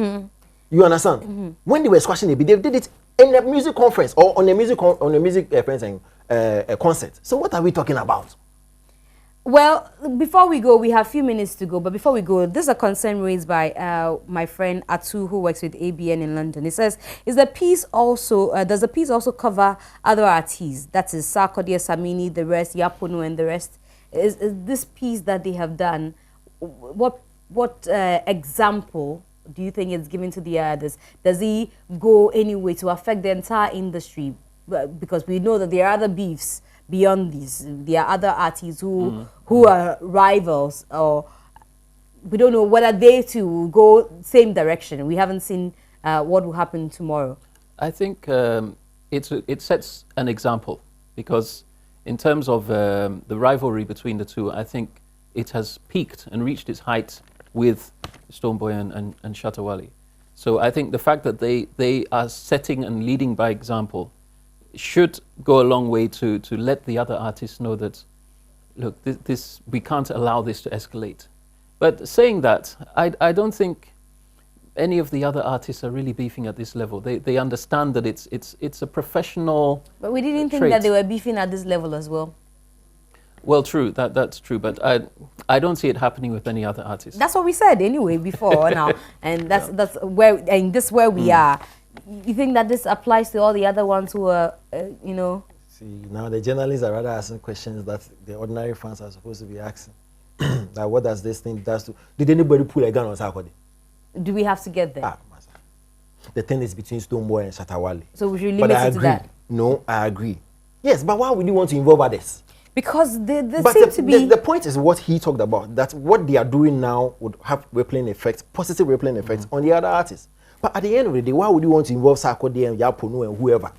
You understand? When they were squashing the beef, they did it in a music conference or on a music concert. So what are we talking about? Well, before we go, we have a few minutes to go. But before we go, there's a concern raised by my friend Atu, who works with ABN in London. It says, does the piece also cover other artists? That is Sarkodie, Samini, the rest, Yaponu, and the rest. Is this piece that they have done, what example do you think it's given to the others? Does he go anyway to affect the entire industry? Because we know that there are other beefs beyond these. There are other artists who are rivals, or we don't know whether they too will go same direction. We haven't seen what will happen tomorrow. I think it sets an example, because in terms of the rivalry between the two, I think it has peaked and reached its height with Stonebwoy and Shatta Wale. So I think the fact that they are setting and leading by example should go a long way to let the other artists know that, look, this we can't allow this to escalate. But saying that, I don't think any of the other artists are really beefing at this level. They understand that it's a professional But we didn't think trait. that they were beefing at this level as well. Well, true, that's true, but I don't see it happening with any other artists. That's what we said anyway before now, and that's where, and this is where we are. You think that this applies to all the other ones who are, you know? See, now the journalists are rather asking questions that the ordinary fans are supposed to be asking. Like, what does this thing do? Did anybody pull a gun on Sarkodie? Do we have to get there? The thing is between Stonebwoy and Shatta Wale. So we should But limit I it to agree. that. No, I agree. Yes, but why would you want to involve others? Because they But seem to be... the point is what he talked about, that what they are doing now would have rippling effects, positive rippling effects on the other artists. But at the end of the day, why would you want to involve Sarkodie and Yaponu and whoever?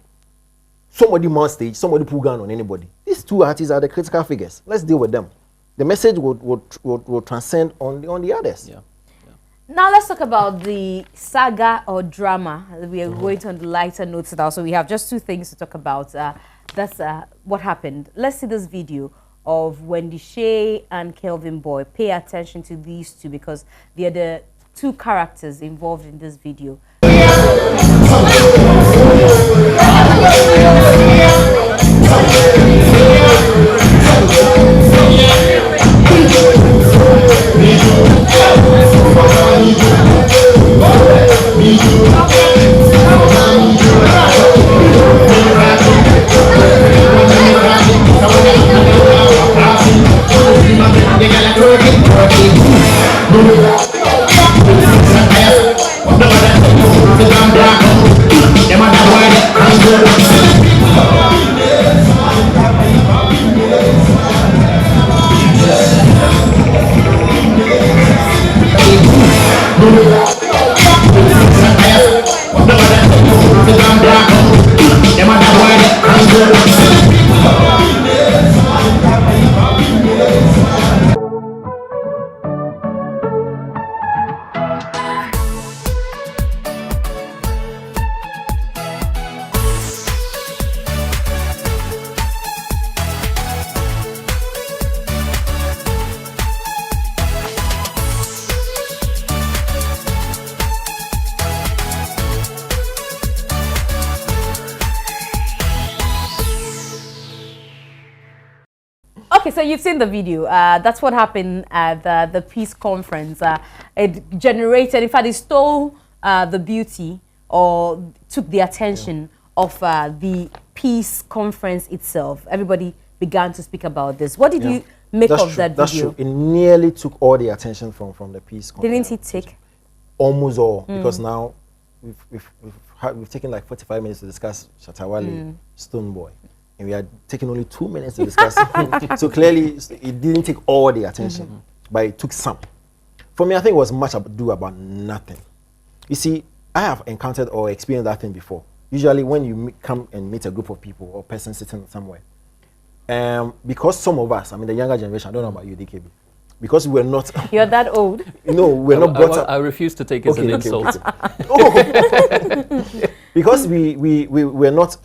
Somebody on stage, somebody pull gun on anybody. These two artists are the critical figures. Let's deal with them. The message would transcend on the others. Yeah. Now let's talk about the saga or drama. We are going on the lighter notes now, so we have just two things to talk about. That's what happened. Let's see this video of Wendy Shay and Kelvin Boy. Pay attention to these two because they are the two characters involved in this video. Okay, so you've seen the video. That's what happened at the peace conference. It generated, in fact, it stole the beauty or took the attention of the peace conference itself. Everybody began to speak about this. What did you make of that That's video? true. It nearly took all the attention from the peace conference. Didn't it take? almost all, because now we've taken like 45 minutes to discuss Shatta-Wale, Stone Boy, and we are taking only 2 minutes to discuss it. So clearly, it didn't take all the attention, but it took some. For me, I think it was much ado about nothing. You see, I have encountered or experienced that thing before. Usually, when you come and meet a group of people or person sitting somewhere, because some of us, I mean, the younger generation, I don't know about you, DKB, because we're not. You're that old. No, we're not brought up. I refuse to take it as an insult. Because we're not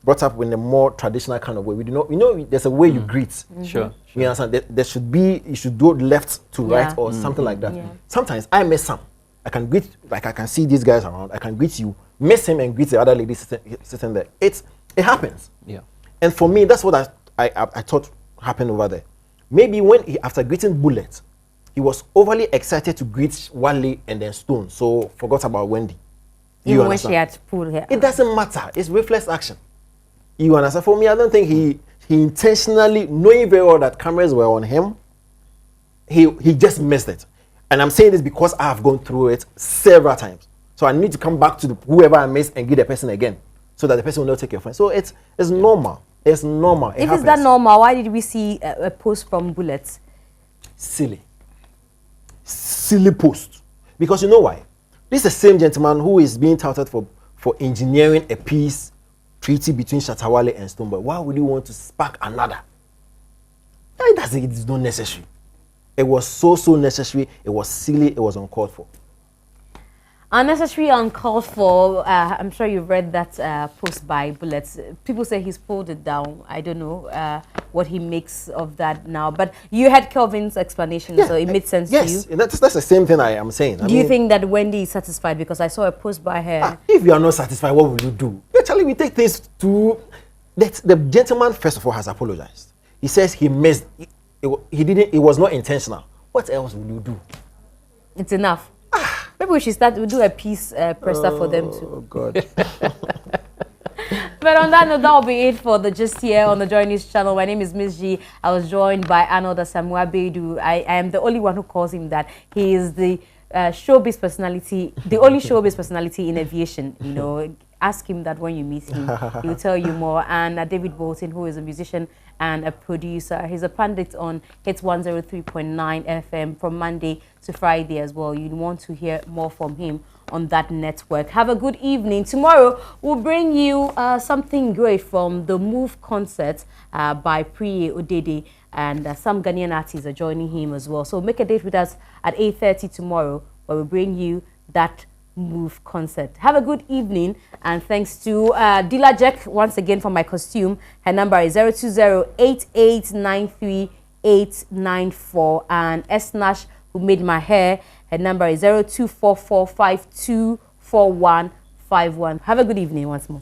brought up in a more traditional kind of way. We do not. You know, there's a way you greet. Sure. You understand? There should be. You should go left to right or something like that. Sometimes I miss some. I can greet, like I can see these guys around. I can greet you, miss him, and greet the other lady sitting there. It happens. Yeah. And for me, that's what I thought happened over there. Maybe when after greeting Bullet, he was overly excited to greet Wale and then Stone, so forgot about Wendy. Even when she had pulled her. It doesn't matter. It's reflex action. You understand? For me, I don't think he intentionally, knowing very well that cameras were on him, he just missed it. And I'm saying this because I have gone through it several times. So I need to come back to whoever I missed and give the person again, so that the person will not take your phone. So it's normal. It's normal. If it's that normal, why did we see a post from Bullet? Silly post. Because you know why? This is the same gentleman who is being touted for engineering a peace treaty between Shatta-Wale and Stone Boy. Why would you want to spark another? It's not necessary. It was so necessary. It was silly. It was uncalled for. Unnecessary, uncalled for. I'm sure you've read that post by Bullets. People say he's pulled it down. I don't know what he makes of that now. But you had Kelvin's explanation, so it made sense to you. Yes, that's the same thing I am saying. Do you think that Wendy is satisfied? Because I saw a post by her. If you are not satisfied, what will you do? Actually, we take things to... The gentleman, first of all, has apologized. He says he missed... He didn't... It was not intentional. What else will you do? It's enough. Maybe we should do a peace presser for them too. Oh, God. But on that note, that will be it for the Just here on the JoyNews channel. My name is Mzgee. I was joined by Arnold, Asamoah, Baidoo. I am the only one who calls him that. He is the showbiz personality, the only showbiz personality in aviation. You know, ask him that when you meet him. He will tell you more. And David Bolton, who is a musician and a producer. He's a pundit on Hits 103.9 FM from Monday to Friday as well. You want to hear more from him on that network. Have a good evening. Tomorrow, we'll bring you something great from the Move concert by Priye Odede, and some Ghanaian artists are joining him as well. So make a date with us at 8:30 tomorrow, where we'll bring you that Move concert. Have a good evening, and thanks to Dila Jack once again for my costume. Her number is 020-8893-894, and S Nash, who made my hair, her number is 0244524151. Have a good evening once more.